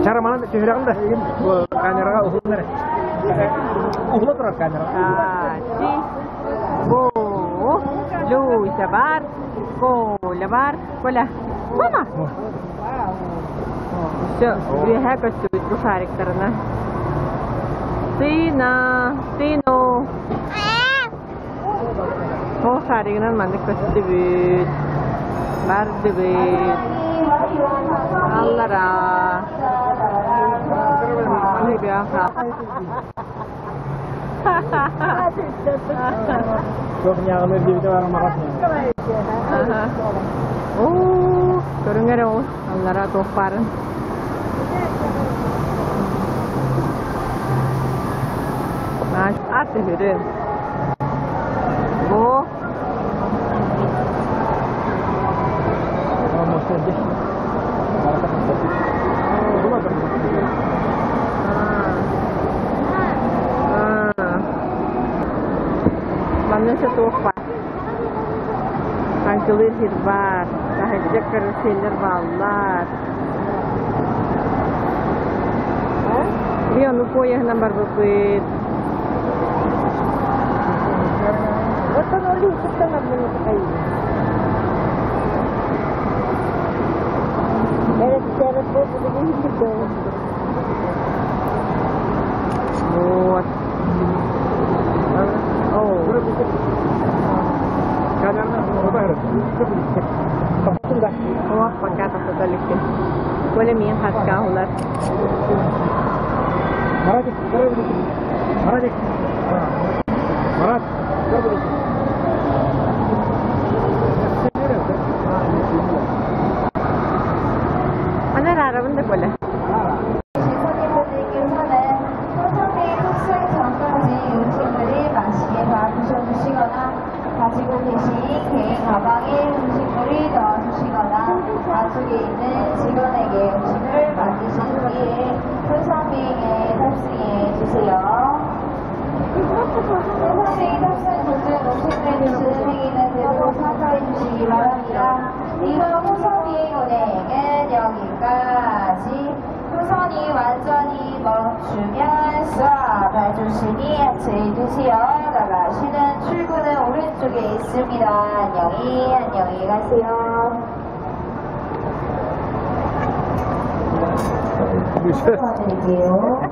Cara mana cihirang dah? Kamera uhul nih. Uhul terus kamera. Go, lu sabar, go labar, kola, mana? So, we have to do it karena. Tino. Oh, saringan mana kesibit, bardibit, allara. Ini biasa. Koknya kalau dia itu orang marahnya. Oh, kurangnya dong, allara topar. Nah, ada hidup. Oh, maksudnya. Mana satu apa? Angkulir hirbat, sahaja kerusiler balat. Dia lupa ya nomor bukit. Betul noli kita nak beli kayu. Cara foto begini kita. Buat. Oh. Kadang apa harus? Apa sudah? Oh, pakai apa balik? Boleh minyak khas kahulat. Marat, Marat, Marat, mana rara benda boleh? 가지고 계신 개인 가방에 음식물을 넣어주시거나 안쪽에 있는 직원에게 음식을 맡기신 뒤에 손선비에게 탑승해 주세요. 손선비 탑승 도중 음식물 주시는 행위는 되도록 삼가해 주시기 바랍니다. 이후 손선비 운행은 여기까지. 손선이 완전히 멈추면 쏴봐주시니 하체에 두세요. 나가시는 출구는 오른쪽에 있습니다. 안녕히 가세요. 도와드릴게요.